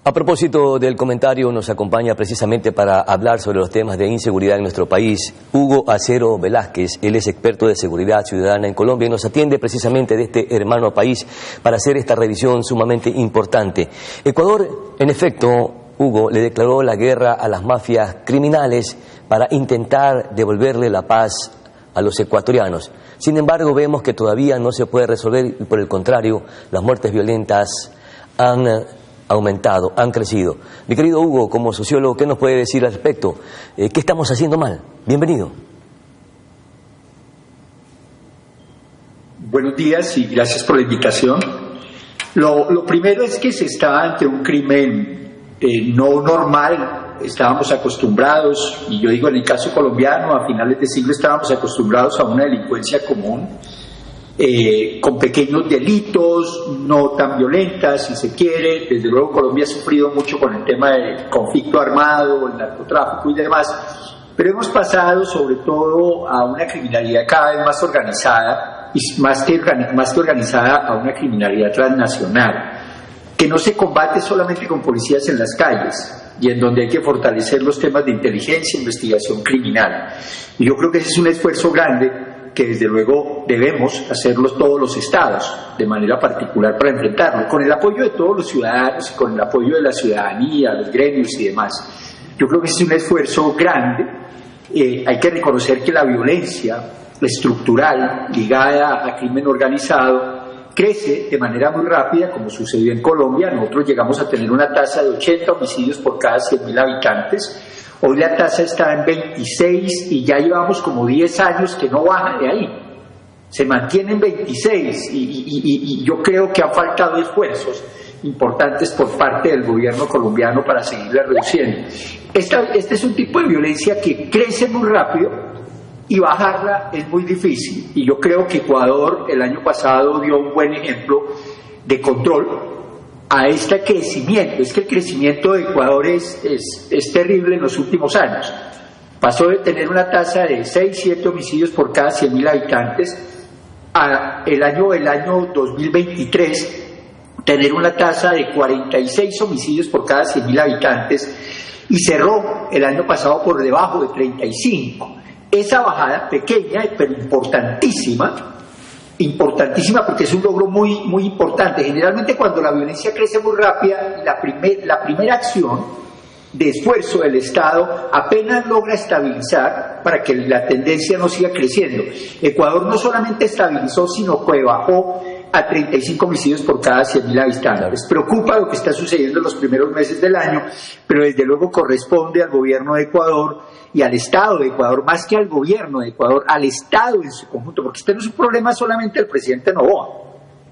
A propósito del comentario, nos acompaña precisamente para hablar sobre los temas de inseguridad en nuestro país Hugo Acero Velázquez. Él es experto de seguridad ciudadana en Colombia y nos atiende precisamente de este hermano país para hacer esta revisión sumamente importante. Ecuador, en efecto, Hugo, le declaró la guerra a las mafias criminales para intentar devolverle la paz a los ecuatorianos. Sin embargo, vemos que todavía no se puede resolver y, por el contrario, las muertes violentas han aumentado, han crecido. Mi querido Hugo, como sociólogo, ¿qué nos puede decir al respecto? ¿Qué estamos haciendo mal? Bienvenido. Buenos días y gracias por la invitación. Lo primero es que se está ante un crimen no normal. Estábamos acostumbrados, y yo digo en el caso colombiano, a finales de siglo estábamos acostumbrados a una delincuencia común, con pequeños delitos, no tan violentas, si se quiere. Desde luego Colombia ha sufrido mucho con el tema del conflicto armado, el narcotráfico y demás, pero hemos pasado sobre todo a una criminalidad cada vez más organizada, y más que organizada, a una criminalidad transnacional, que no se combate solamente con policías en las calles, y en donde hay que fortalecer los temas de inteligencia e investigación criminal. Y yo creo que ese es un esfuerzo grande que desde luego debemos hacerlo todos los estados, de manera particular para enfrentarlo, con el apoyo de todos los ciudadanos y con el apoyo de la ciudadanía, los gremios y demás. Yo creo que ese es un esfuerzo grande. Hay que reconocer que la violencia estructural ligada a crimen organizado crece de manera muy rápida, como sucedió en Colombia. Nosotros llegamos a tener una tasa de 80 homicidios por cada 100.000 habitantes. Hoy la tasa está en 26 y ya llevamos como 10 años que no baja de ahí. Se mantiene en 26 y yo creo que han faltado esfuerzos importantes por parte del gobierno colombiano para seguirla reduciendo. Este es un tipo de violencia que crece muy rápido y bajarla es muy difícil. Y yo creo que Ecuador el año pasado dio un buen ejemplo de control a este crecimiento. Es que el crecimiento de Ecuador es terrible en los últimos años. Pasó de tener una tasa de 6-7 homicidios por cada 100.000 habitantes a el año 2023 tener una tasa de 46 homicidios por cada 100.000 habitantes y cerró el año pasado por debajo de 35. Esa bajada pequeña pero importantísima porque es un logro muy, muy importante. Generalmente cuando la violencia crece muy rápida, la primera acción de esfuerzo del Estado apenas logra estabilizar para que la tendencia no siga creciendo. Ecuador no solamente estabilizó, sino que bajó a 35 homicidios por cada 100.000 habitantes. Preocupa lo que está sucediendo en los primeros meses del año, pero desde luego corresponde al gobierno de Ecuador y al Estado de Ecuador, más que al gobierno de Ecuador, al Estado en su conjunto, porque este no es un problema solamente del presidente Noboa,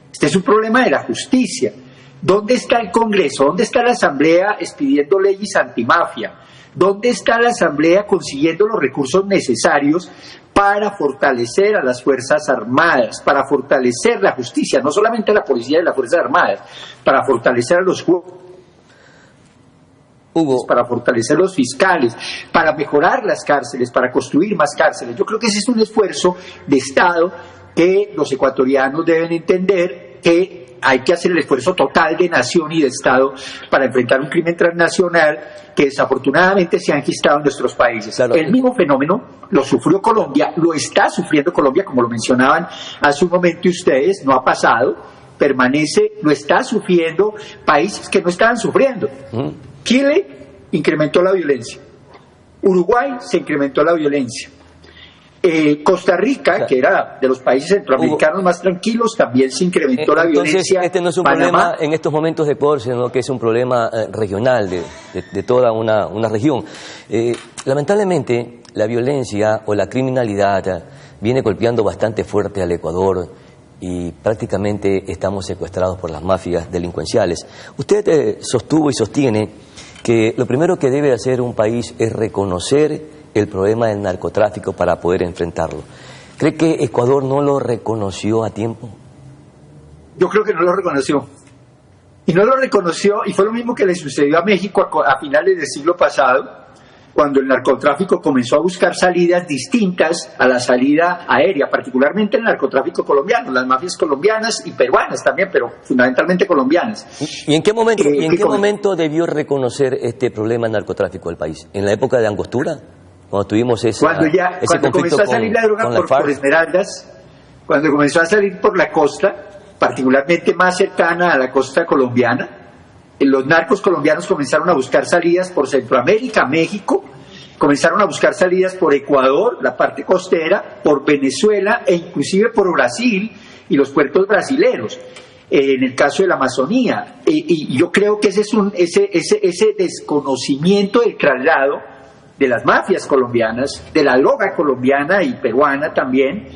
este es un problema de la justicia. ¿Dónde está el Congreso? ¿Dónde está la Asamblea expidiendo leyes antimafia? ¿Dónde está la Asamblea consiguiendo los recursos necesarios para fortalecer a las Fuerzas Armadas, para fortalecer la justicia, no solamente a la policía y las Fuerzas Armadas, para fortalecer a los jueces, para fortalecer los fiscales, para mejorar las cárceles, para construir más cárceles? Yo creo que ese es un esfuerzo de Estado que los ecuatorianos deben entender, que hay que hacer el esfuerzo total de nación y de Estado para enfrentar un crimen transnacional que desafortunadamente se ha enquistado en nuestros países. Claro. El mismo fenómeno lo sufrió Colombia, lo está sufriendo Colombia, como lo mencionaban hace un momento ustedes, no ha pasado, permanece, lo está sufriendo países que no estaban sufriendo. Chile incrementó la violencia, Uruguay se incrementó la violencia, Costa Rica, que era de los países centroamericanos más tranquilos, también se incrementó la violencia. Este no es un problema en estos momentos de Ecuador, sino que es un problema regional de toda una región. Lamentablemente, la violencia o la criminalidad viene golpeando bastante fuerte al Ecuador y prácticamente estamos secuestrados por las mafias delincuenciales. Usted sostuvo y sostiene que lo primero que debe hacer un país es reconocer el problema del narcotráfico para poder enfrentarlo. ¿Cree que Ecuador no lo reconoció a tiempo? Yo creo que no lo reconoció. Y no lo reconoció, y fue lo mismo que le sucedió a México a finales del siglo pasado, cuando el narcotráfico comenzó a buscar salidas distintas a la salida aérea, particularmente el narcotráfico colombiano, las mafias colombianas y peruanas también, pero fundamentalmente colombianas. ¿Y en qué momento debió reconocer este problema del narcotráfico del país? ¿En la época de Angostura? Cuando tuvimos ese cuando comenzó a salir la droga por Esmeraldas, cuando comenzó a salir por la costa, particularmente más cercana a la costa colombiana, los narcos colombianos comenzaron a buscar salidas por Centroamérica, México, comenzaron a buscar salidas por Ecuador, la parte costera, por Venezuela e inclusive por Brasil y los puertos brasileros, en el caso de la Amazonía. Y yo creo que ese desconocimiento del traslado de las mafias colombianas, de la droga colombiana y peruana también,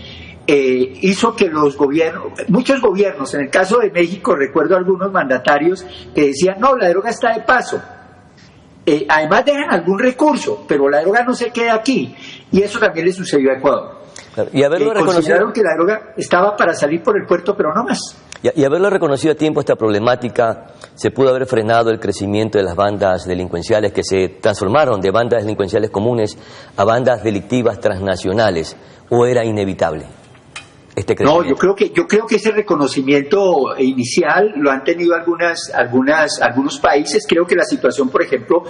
hizo que los gobiernos, muchos gobiernos, en el caso de México recuerdo algunos mandatarios que decían, no, la droga está de paso, además dejan algún recurso, pero la droga no se queda aquí, y eso también le sucedió a Ecuador. Y haberlo consideraron que la droga estaba para salir por el puerto, pero no más. Y haberlo reconocido a tiempo esta problemática, se pudo haber frenado el crecimiento de las bandas delincuenciales que se transformaron de bandas delincuenciales comunes a bandas delictivas transnacionales, ¿o era inevitable? No, yo creo que ese reconocimiento inicial lo han tenido algunos países. Creo que la situación, por ejemplo,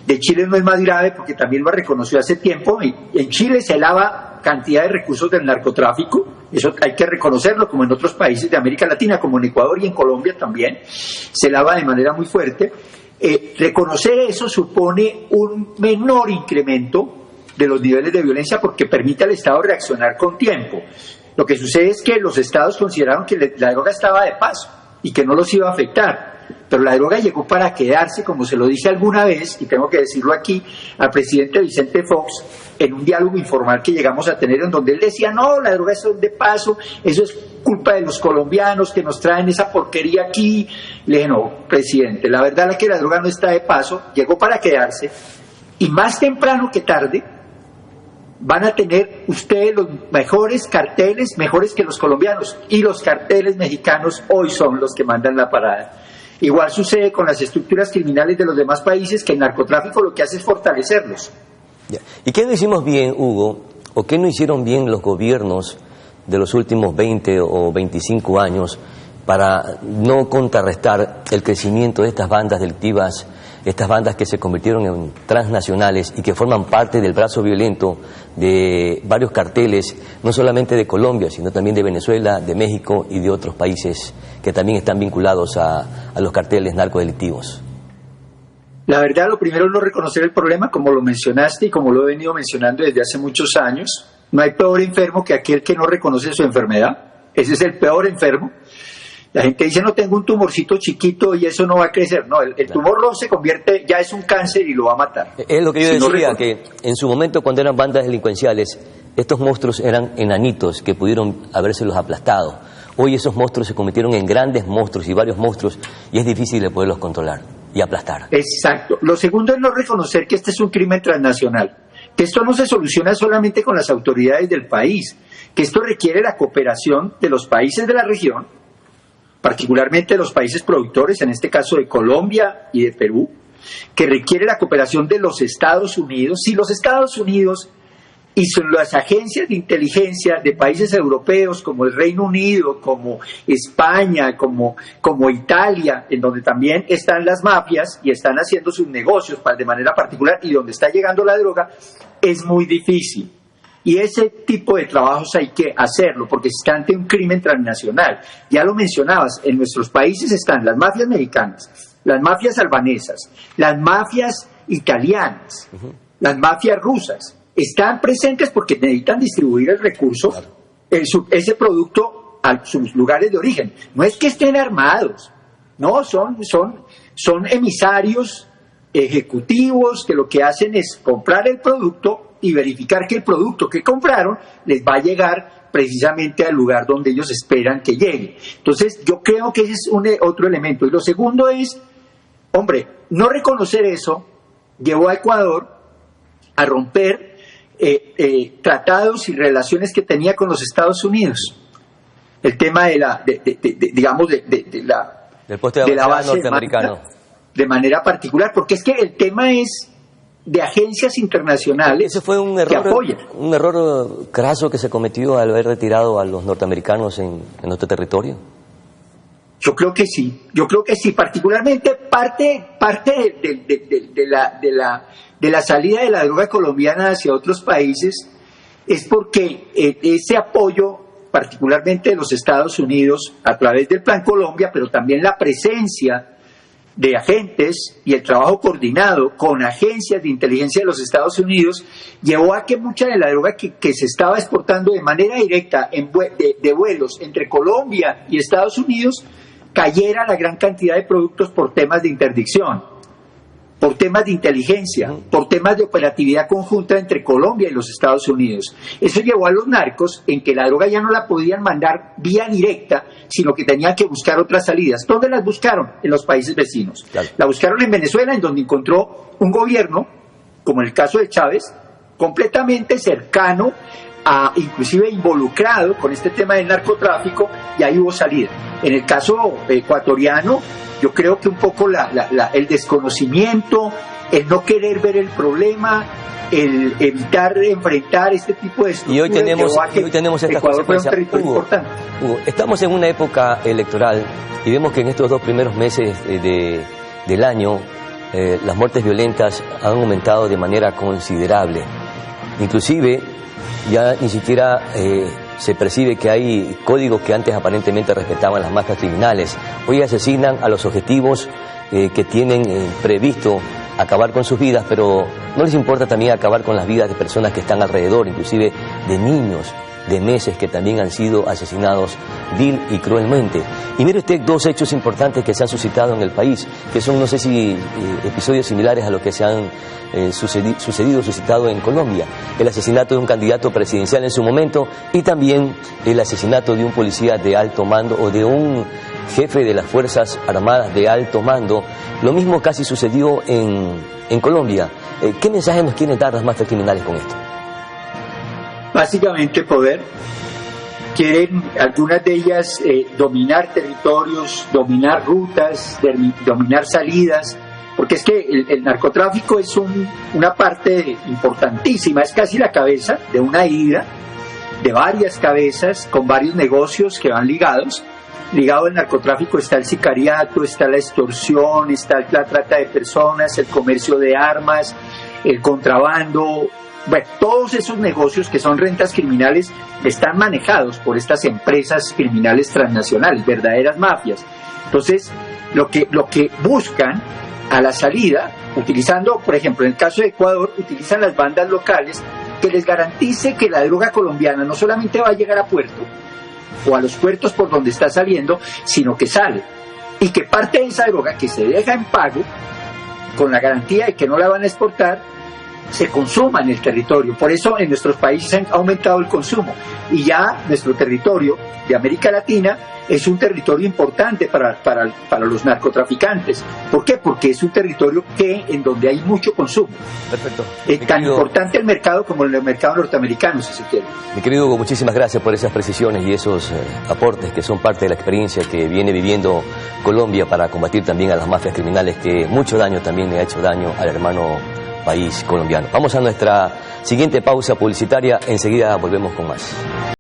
de Chile no es más grave porque también lo reconoció hace tiempo. En Chile se lava cantidad de recursos del narcotráfico, eso hay que reconocerlo, como en otros países de América Latina, como en Ecuador y en Colombia también, se lava de manera muy fuerte. Reconocer eso supone un menor incremento de los niveles de violencia porque permite al Estado reaccionar con tiempo. Lo que sucede es que los estados consideraron que la droga estaba de paso y que no los iba a afectar, pero la droga llegó para quedarse, como se lo dije alguna vez, y tengo que decirlo aquí, al presidente Vicente Fox, en un diálogo informal que llegamos a tener, en donde él decía, no, la droga es de paso, eso es culpa de los colombianos que nos traen esa porquería aquí. Le dije, no, presidente, la verdad es que la droga no está de paso, llegó para quedarse, y más temprano que tarde, van a tener ustedes los mejores carteles, mejores que los colombianos, y los carteles mexicanos hoy son los que mandan la parada. Igual sucede con las estructuras criminales de los demás países, que el narcotráfico lo que hace es fortalecerlos. ¿Y qué no hicimos bien, Hugo, o qué no hicieron bien los gobiernos de los últimos 20 o 25 años para no contrarrestar el crecimiento de estas bandas delictivas, estas bandas que se convirtieron en transnacionales y que forman parte del brazo violento de varios carteles, no solamente de Colombia, sino también de Venezuela, de México y de otros países que también están vinculados a los carteles narcodelictivos? La verdad, lo primero es no reconocer el problema, como lo mencionaste y como lo he venido mencionando desde hace muchos años. No hay peor enfermo que aquel que no reconoce su enfermedad. Ese es el peor enfermo. La gente dice, no, tengo un tumorcito chiquito y eso no va a crecer. No, el tumor no se convierte, ya es un cáncer y lo va a matar. Es lo que yo decía, que en su momento cuando eran bandas delincuenciales, estos monstruos eran enanitos que pudieron habérselos aplastado. Hoy esos monstruos se convirtieron en grandes monstruos y varios monstruos y es difícil de poderlos controlar y aplastar. Exacto. Lo segundo es no reconocer que este es un crimen transnacional, que esto no se soluciona solamente con las autoridades del país, que esto requiere la cooperación de los países de la región, particularmente los países productores, en este caso de Colombia y de Perú, que requiere la cooperación de los Estados Unidos. Si los Estados Unidos y las agencias de inteligencia de países europeos como el Reino Unido, como España, como Italia, en donde también están las mafias y están haciendo sus negocios de manera particular y donde está llegando la droga, es muy difícil. Y ese tipo de trabajos hay que hacerlo porque se está ante un crimen transnacional. Ya lo mencionabas, en nuestros países están las mafias mexicanas, las mafias albanesas, las mafias italianas, las mafias rusas. Están presentes porque necesitan distribuir el recurso, ese producto a sus lugares de origen. No es que estén armados, no, son emisarios ejecutivos que lo que hacen es comprar el producto y verificar que el producto que compraron les va a llegar precisamente al lugar donde ellos esperan que llegue. Entonces, yo creo que ese es otro elemento. Y lo segundo es, hombre, no reconocer eso llevó a Ecuador a romper tratados y relaciones que tenía con los Estados Unidos. El tema de la del puesto de la base norteamericano. De manera particular, porque es que el tema es de agencias internacionales. Ese fue un error craso que se cometió al haber retirado a los norteamericanos en nuestro territorio. Yo creo que sí, particularmente parte de la salida de la droga colombiana hacia otros países es porque ese apoyo, particularmente de los Estados Unidos, a través del Plan Colombia, pero también la presencia de agentes y el trabajo coordinado con agencias de inteligencia de los Estados Unidos, llevó a que mucha de la droga que se estaba exportando de manera directa de vuelos entre Colombia y Estados Unidos cayera la gran cantidad de productos por temas de interdicción, por temas de inteligencia, por temas de operatividad conjunta entre Colombia y los Estados Unidos. Eso llevó a los narcos en que la droga ya no la podían mandar vía directa, sino que tenían que buscar otras salidas. ¿Dónde las buscaron? En los países vecinos. Claro. La buscaron en Venezuela, en donde encontró un gobierno, como en el caso de Chávez, completamente cercano, inclusive involucrado con este tema del narcotráfico, y ahí hubo salida. En el caso ecuatoriano, yo creo que un poco el desconocimiento, el no querer ver el problema, el evitar enfrentar este tipo de estructuras. Y hoy tenemos esta consecuencia. Hugo, estamos en una época electoral y vemos que en estos 2 primeros meses del año las muertes violentas han aumentado de manera considerable. Inclusive ya ni siquiera se percibe que hay códigos que antes aparentemente respetaban las mafias criminales. Hoy asesinan a los objetivos que tienen previsto acabar con sus vidas, pero no les importa también acabar con las vidas de personas que están alrededor, inclusive de niños de meses que también han sido asesinados vil y cruelmente. Y mire usted 2 hechos importantes que se han suscitado en el país, que son, no sé si episodios similares a los que se han suscitado en Colombia. El asesinato de un candidato presidencial en su momento y también el asesinato de un policía de alto mando o de un jefe de las Fuerzas Armadas de alto mando. Lo mismo casi sucedió en Colombia. ¿Qué mensaje nos quieren dar las mafias criminales con esto? Básicamente poder. Quieren algunas de ellas dominar territorios, dominar rutas, dominar salidas, porque es que el narcotráfico es una parte importantísima, es casi la cabeza de una hidra, de varias cabezas, con varios negocios que van ligados. Ligado al narcotráfico está el sicariato, está la extorsión, está la trata de personas, el comercio de armas, el contrabando. Bueno, todos esos negocios que son rentas criminales están manejados por estas empresas criminales transnacionales, verdaderas mafias. Entonces, lo que buscan a la salida, utilizando, por ejemplo, en el caso de Ecuador, utilizan las bandas locales que les garantice que la droga colombiana no solamente va a llegar a puerto o a los puertos por donde está saliendo, sino que sale. Y que parte de esa droga que se deja en pago, con la garantía de que no la van a exportar, se consuma en el territorio. Por eso en nuestros países ha aumentado el consumo y ya nuestro territorio de América Latina es un territorio importante para los narcotraficantes. ¿Por qué? Porque es un territorio en donde hay mucho consumo. Perfecto. Es tan importante el mercado como el mercado norteamericano, si se quiere. Mi querido Hugo, muchísimas gracias por esas precisiones y esos aportes que son parte de la experiencia que viene viviendo Colombia para combatir también a las mafias criminales, que mucho daño también le ha hecho daño al hermano país colombiano. Vamos a nuestra siguiente pausa publicitaria, enseguida volvemos con más.